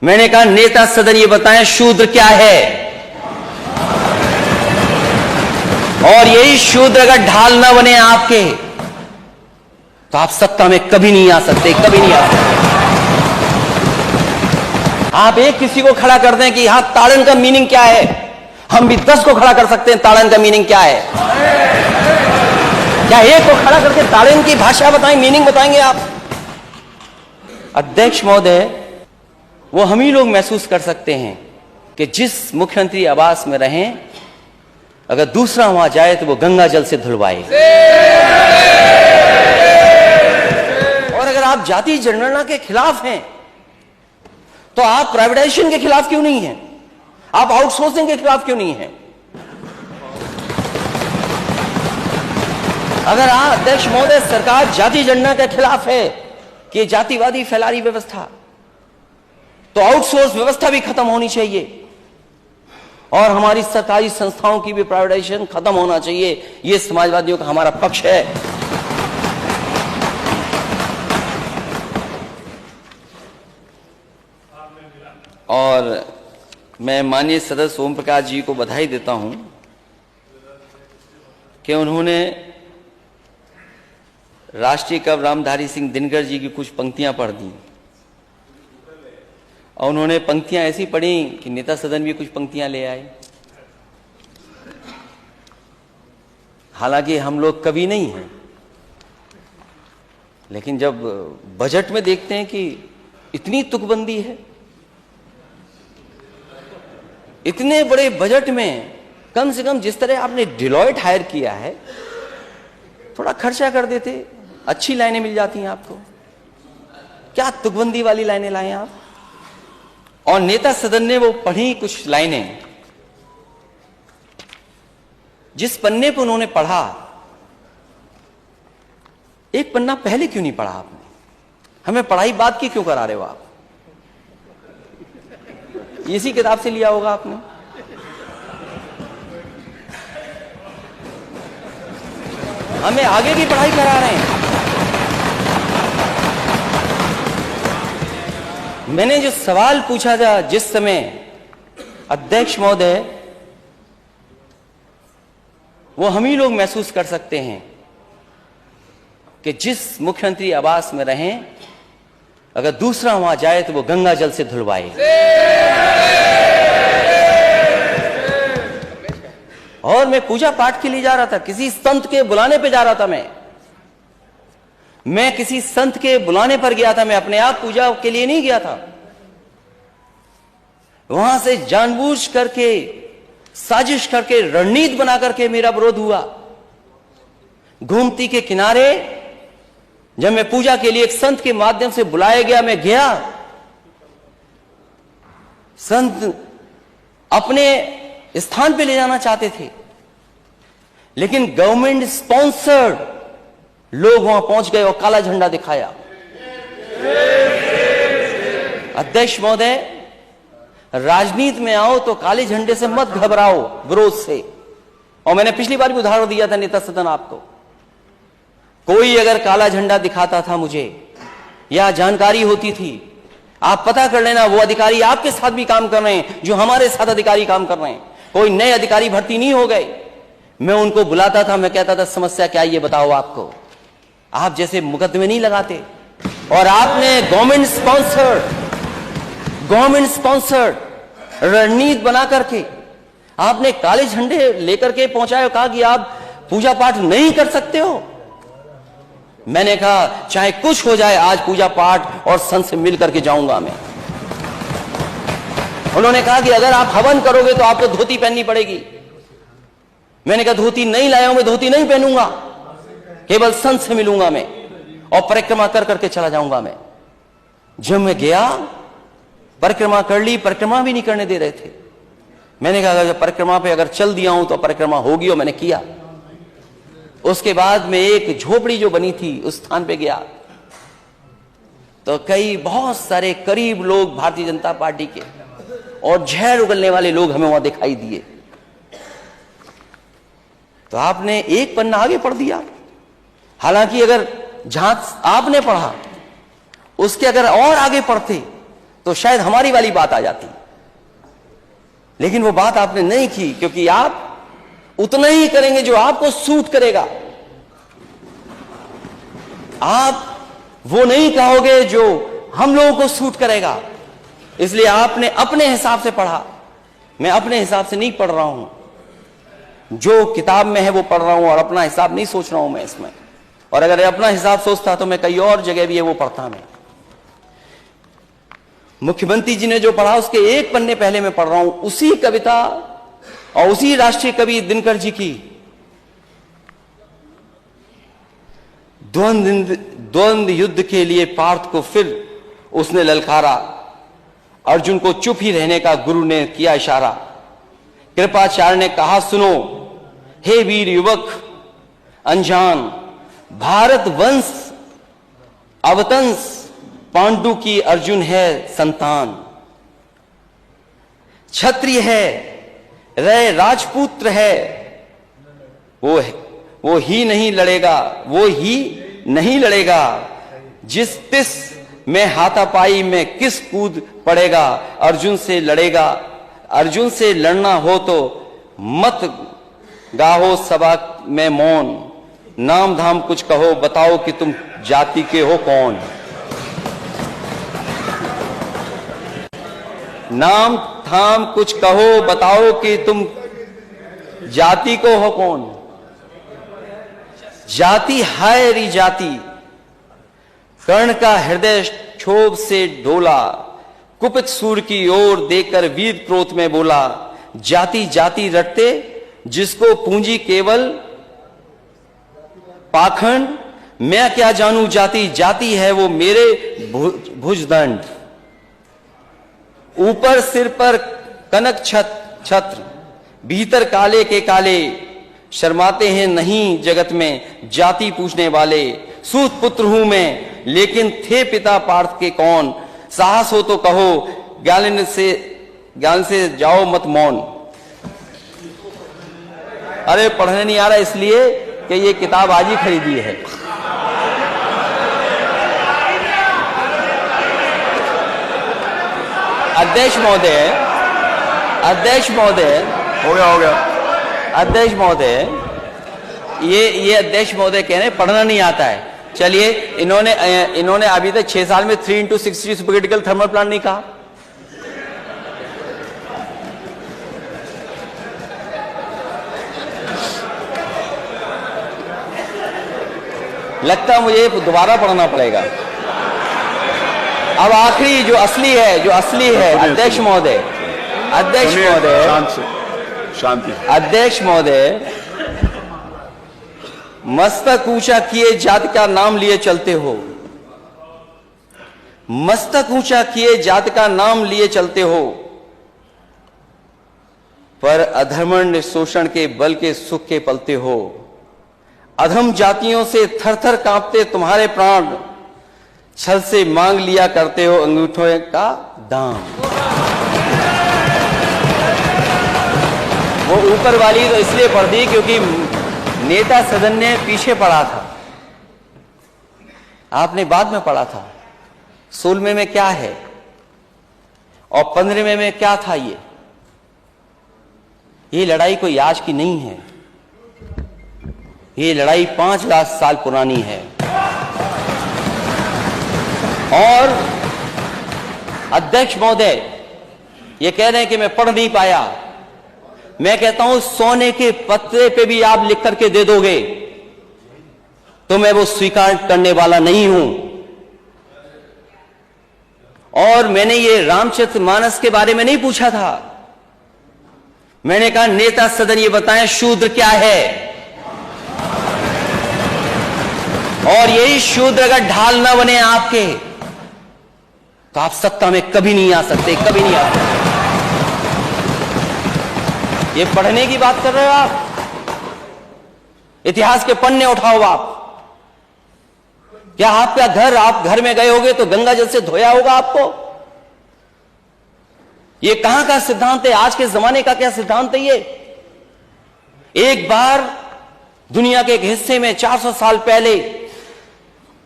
मैंने कहा नेता सदन ये बताएं शूद्र क्या है, और यही शूद्र अगर ढाल न बने आपके तो आप सत्ता में कभी नहीं आ सकते, कभी नहीं आ सकते। आप एक किसी को खड़ा कर दें कि यहां ताड़न का मीनिंग क्या है, हम भी 10 को खड़ा कर सकते हैं ताड़न का मीनिंग क्या है। क्या एक को खड़ा करके ताड़न की भाषा बताएं, मीनिंग बताएंगे आप? अध्यक्ष महोदय, वो हम ही लोग महसूस कर सकते हैं कि जिस मुख्यमंत्री आवास में रहें, अगर दूसरा वहां जाए तो वो गंगा जल से धुलवाए। और अगर आप जाति जनगणना के खिलाफ हैं तो आप प्राइवेटाइजेशन के खिलाफ क्यों नहीं हैं? आप आउटसोर्सिंग के खिलाफ क्यों नहीं हैं? अगर आप अध्यक्ष महोदय सरकार जाति जनगणना के खिलाफ है कि जातिवादी फैला रही व्यवस्था, तो आउटसोर्स व्यवस्था भी खत्म होनी चाहिए और हमारी सरकारी संस्थाओं की भी प्राइवेटाइजेशन खत्म होना चाहिए। यह समाजवादियों का हमारा पक्ष है। और मैं माननीय सदस्य ओम प्रकाश जी को बधाई देता हूं कि उन्होंने राष्ट्रीय कवि रामधारी सिंह दिनकर जी की कुछ पंक्तियां पढ़ दी, और उन्होंने पंक्तियां ऐसी पढ़ी कि नेता सदन भी कुछ पंक्तियां ले आए। हालांकि हम लोग कवि नहीं हैं, लेकिन जब बजट में देखते हैं कि इतनी तुकबंदी है, इतने बड़े बजट में कम से कम जिस तरह आपने डिलॉयट हायर किया है, थोड़ा खर्चा कर देते, अच्छी लाइनें मिल जाती हैं आपको। क्या तुकबंदी वाली लाइनें लाए आप? और नेता सदन ने वो पढ़ी कुछ लाइनें, जिस पन्ने पर उन्होंने पढ़ा, एक पन्ना पहले क्यों नहीं पढ़ा आपने? हमें पढ़ाई बाद की क्यों करा रहे हो आप? इसी किताब से लिया होगा आपने। हमें आगे की पढ़ाई करा रहे हैं। मैंने जो सवाल पूछा था जिस समय, अध्यक्ष महोदय, वो हम ही लोग महसूस कर सकते हैं कि जिस मुख्यमंत्री आवास में रहें, अगर दूसरा वहां जाए तो वो गंगा जल से धुलवाए। और मैं पूजा पाठ के लिए जा रहा था, किसी संत के बुलाने पे जा रहा था। मैं किसी संत के बुलाने पर गया था, मैं अपने आप पूजा के लिए नहीं गया था। वहां से जानबूझ करके, साजिश करके, रणनीति बना करके मेरा विरोध हुआ। गोमती के किनारे जब मैं पूजा के लिए एक संत के माध्यम से बुलाया गया, मैं गया। संत अपने स्थान पे ले जाना चाहते थे, लेकिन गवर्नमेंट स्पॉन्सर्ड लोग वहां पहुंच गए और काला झंडा दिखाया। अध्यक्ष महोदय, राजनीति में आओ तो काले झंडे से मत घबराओ, विरोध से। और मैंने पिछली बार भी उदाहरण दिया था नेता सदन आपको। कोई अगर काला झंडा दिखाता था मुझे, या जानकारी होती थी, आप पता कर लेना वो अधिकारी आपके साथ भी काम कर रहे हैं जो हमारे साथ अधिकारी काम कर रहे हैं। कोई नए अधिकारी भर्ती नहीं हो गए। मैं उनको बुलाता था, मैं कहता था समस्या क्या है ये बताओ आपको। आप जैसे मुकदमे नहीं लगाते। और आपने गवर्नमेंट स्पॉन्सर्ड रणनीति बना करके आपने काले झंडे लेकर के पहुंचाए, कहा कि आप पूजा पाठ नहीं कर सकते हो। मैंने कहा चाहे कुछ हो जाए, आज पूजा पाठ और संत से मिल करके जाऊंगा मैं। उन्होंने कहा कि अगर आप हवन करोगे तो आपको धोती पहननी पड़ेगी। मैंने कहा धोती नहीं लाया हूं, मैं धोती नहीं पहनूंगा, केवल संत से मिलूंगा मैं और परिक्रमा कर करके चला जाऊंगा मैं। जब मैं गया, परिक्रमा कर ली, परिक्रमा भी नहीं करने दे रहे थे। मैंने कहा अगर परिक्रमा पे अगर चल दिया हूं तो परिक्रमा होगी, और मैंने किया। उसके बाद में एक झोपड़ी जो बनी थी उस स्थान पे गया, तो कई बहुत सारे करीब लोग भारतीय जनता पार्टी के और जहर उगलने वाले लोग हमें वहां दिखाई दिए। तो आपने एक पन्ना आगे पढ़ दिया। हालांकि अगर जहां आपने पढ़ा उसके अगर और आगे पढ़ते तो शायद हमारी वाली बात आ जाती, लेकिन वो बात आपने नहीं की, क्योंकि आप उतना ही करेंगे जो आपको सूट करेगा। आप वो नहीं कहोगे जो हम लोगों को सूट करेगा। इसलिए आपने अपने हिसाब से पढ़ा। मैं अपने हिसाब से नहीं पढ़ रहा हूं, जो किताब में है वो पढ़ रहा हूं और अपना हिसाब नहीं सोच रहा हूं मैं इसमें। और अगर अपना हिसाब सोचता तो मैं कई और जगह भी है वो पढ़ता। मैं मुख्यमंत्री जी ने जो पढ़ा उसके एक पन्ने पहले मैं पढ़ रहा हूं, उसी कविता और उसी राष्ट्रीय कवि दिनकर जी की द्वंद्व युद्ध के लिए पार्थ को फिर उसने ललकारा। अर्जुन को चुप ही रहने का गुरु ने किया इशारा। कृपाचार्य ने कहा सुनो हे वीर युवक अनजान, भारत वंश अवतंस पांडु की अर्जुन है संतान। क्षत्रिय है रे राजपुत्र है, वो ही नहीं लड़ेगा, जिस तिस में हाथापाई में किस कूद पड़ेगा। अर्जुन से लड़ना हो तो मत गाहो सभा में मौन, नाम धाम कुछ कहो बताओ कि तुम जाति के हो कौन। नाम धाम कुछ कहो बताओ कि तुम जाति को हो कौन। जाति हाय री जाति, कर्ण का हृदय क्षोभ से डोला। कुपित सूर की ओर देखकर वीर क्रोध में बोला, जाति जाति रटते जिसको पूंजी केवल पाखंड। मैं क्या जानू जाति, जाति है वो मेरे भुजदंड। ऊपर सिर पर कनक छत्र, भीतर काले के काले। शर्माते हैं नहीं जगत में जाति पूछने वाले। सूत पुत्र हूं मैं लेकिन थे पिता पार्थ के कौन। साहस हो तो कहो ज्ञान से जाओ मत मौन। अरे पढ़ने नहीं आ रहा इसलिए कि ये किताब आज ही खरीदी है। अध्यक्ष महोदय हो गया अध्यक्ष महोदय, ये अध्यक्ष महोदय कह रहे हैं पढ़ना नहीं आता है। चलिए, इन्होंने अभी तक 6 साल में 3x60 सुपरक्रिटिकल थर्मल प्लांट नहीं कहा। लगता मुझे दोबारा पढ़ना पड़ेगा। अब आखिरी जो असली है अध्यक्ष महोदय, शांति। अध्यक्ष महोदय, मस्तक ऊंचा किए जाति का नाम लिए चलते हो। मस्तक ऊंचा किए जाति का नाम लिए चलते हो, पर अधर्मण्य शोषण के बल के सुख के पलते हो। अधम जातियों से थर थर कांपते तुम्हारे प्राण, छल से मांग लिया करते हो अंगूठों का दाम। वो ऊपर वाली तो इसलिए पढ़ दी क्योंकि नेता सदन ने पीछे पढ़ा था, आपने बाद में पढ़ा था। 16वें में क्या है और 15वें में क्या था। ये लड़ाई कोई आज की नहीं है, ये लड़ाई 5 लाख साल पुरानी है। और अध्यक्ष महोदय ये कह रहे हैं कि मैं पढ़ नहीं पाया। मैं कहता हूं सोने के पत्रे पे भी आप लिख करके दे दोगे तो मैं वो स्वीकार करने वाला नहीं हूं। और मैंने ये रामचरितमानस के बारे में नहीं पूछा था। मैंने कहा नेता सदन ये बताएं शूद्र क्या है, और यही शूद्र अगर ढाल ना बने आपके तो आप सत्ता में कभी नहीं आ सकते, कभी नहीं आ सकते। ये पढ़ने की बात कर रहे हो आप, इतिहास के पन्ने उठाओ आप। क्या आपका घर, आप घर में गए होगे तो गंगा जल से धोया होगा आपको? ये कहां का सिद्धांत है, आज के जमाने का क्या सिद्धांत है ये? एक बार दुनिया के एक हिस्से में 400 साल पहले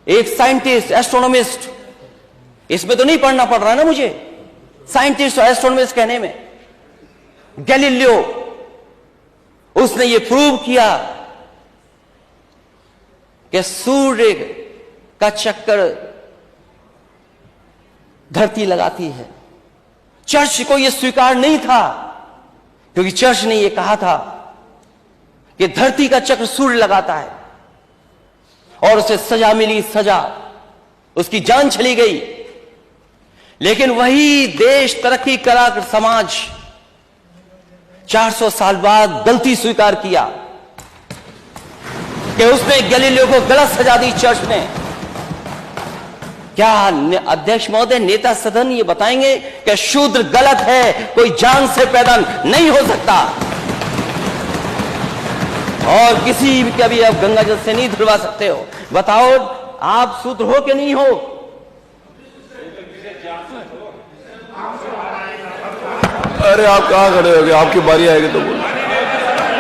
एक साइंटिस्ट, एस्ट्रोनॉमिस्ट, इसमें तो नहीं पढ़ना पड़ रहा ना मुझे, साइंटिस्ट और एस्ट्रोनॉमर्स कहने में। गैलीलियो, उसने ये प्रूव किया कि सूर्य का चक्कर धरती लगाती है। चर्च को यह स्वीकार नहीं था, क्योंकि चर्च ने यह कहा था कि धरती का चक्र सूर्य लगाता है, और उसे सजा मिली, सजा, उसकी जान चली गई। लेकिन वही देश, तरक्की करा समाज 400 साल बाद गलती स्वीकार किया कि उसने गैलीलियो को गलत सजा दी चर्च ने। क्या अध्यक्ष महोदय, नेता सदन ये बताएंगे कि शूद्र गलत है, कोई जान से पैदा नहीं हो सकता, और किसी का भी आप गंगा जल से नहीं धुलवा सकते हो? बताओ, आप शूद्र हो कि नहीं हो? अरे आप कहाँ खड़े हो गए? आपकी बारी आएगी तो बोलो।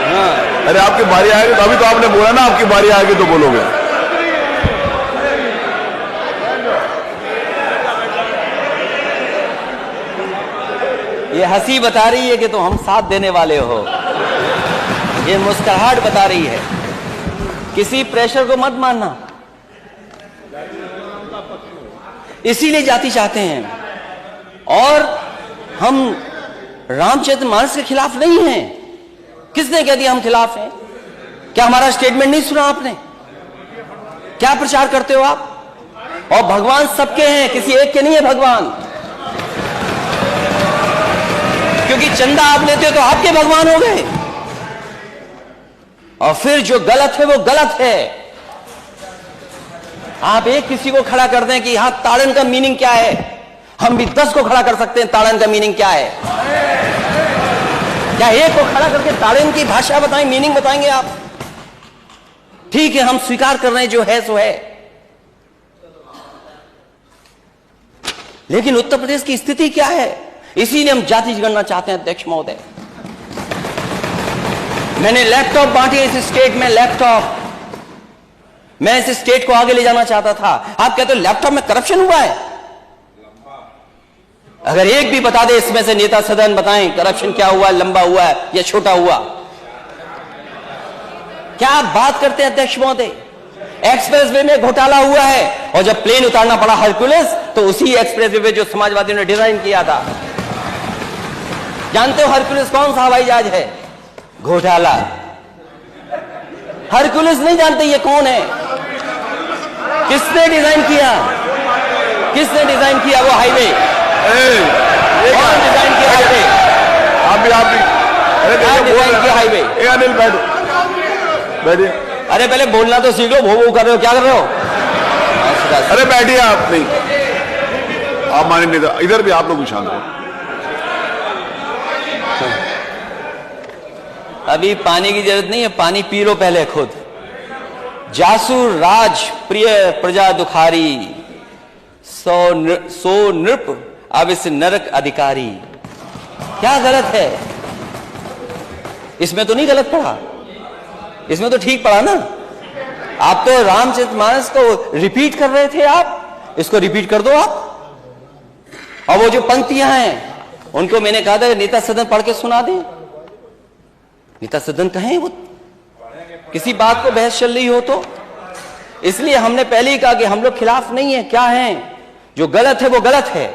हाँ, अरे आपकी बारी आएगी तो, अभी तो आपने बोला ना आपकी बारी आएगी तो बोलोगे। ये हंसी बता रही है कि तो हम साथ देने वाले हो, ये मुस्कुराहट बता रही है। किसी प्रेशर को मत मानना। इसीलिए जाति चाहते हैं, और हम रामचरितमानस के खिलाफ नहीं हैं। किसने कह दिया हम खिलाफ हैं? क्या हमारा स्टेटमेंट नहीं सुना आपने? क्या प्रचार करते हो आप? और भगवान सबके हैं, किसी एक के नहीं है भगवान। क्योंकि चंदा आप लेते हो तो आपके भगवान हो गए, और फिर जो गलत है वो गलत है। आप एक किसी को खड़ा कर दें कि यहां ताड़न का मीनिंग क्या है, हम भी 10 को खड़ा कर सकते हैं ताड़न का मीनिंग क्या है। क्या एक को खड़ा करके ताड़न की भाषा बताएं, मीनिंग बताएंगे आप? ठीक है, हम स्वीकार कर रहे हैं जो है सो है, लेकिन उत्तर प्रदेश की स्थिति क्या है? इसीलिए हम जाति जनगणना चाहते हैं अध्यक्ष महोदय। मैंने लैपटॉप बांटे इस स्टेट में, लैपटॉप, मैं इस स्टेट को आगे ले जाना चाहता था। आप कहते हो लैपटॉप में करप्शन हुआ है? अगर एक भी बता दे इसमें से, नेता सदन बताएं करप्शन क्या हुआ, लंबा हुआ है या छोटा हुआ? क्या आप बात करते हैं अध्यक्ष महोदय? एक्सप्रेसवे में घोटाला हुआ है, और जब प्लेन उतारना पड़ा हरक्यूलिस, तो उसी एक्सप्रेसवे पे जो समाजवादियों ने डिजाइन किया था। जानते हो हरक्यूलिस कौन सा हवाई जहाज है? घोटाला। हरक्यूलिस नहीं जानते ये कौन है? किसने डिजाइन किया? किसने डिजाइन किया वो हाईवे? कौन डिजाइन किया हाईवे? आप भी अरे डिजाइन किया हाईवे? अनिल बैठो, बैठिए। अरे पहले बोलना तो सीख लो, भो कर रहे हो, क्या कर रहे हो? अरे बैठिए आप, नहीं आप माने नहीं, इधर भी आप लोग शांत हो। अभी पानी की जरूरत नहीं है, पानी पी लो पहले खुद। जासू राज प्रिय प्रजा दुखारी, सो नृप अब इस नरक अधिकारी। क्या गलत है इसमें? तो नहीं गलत पढ़ा, इसमें तो ठीक पढ़ा ना। आप तो रामचरितमानस को रिपीट कर रहे थे, आप इसको रिपीट कर दो आप। और वो जो पंक्तियां हैं उनको मैंने कहा था नेता सदन पढ़ के सुना दे। नेता सदन कहें, वो किसी बात को बहस चल रही हो तो। इसलिए हमने पहले ही कहा कि हम लोग खिलाफ नहीं है। क्या है? जो गलत है वो गलत है,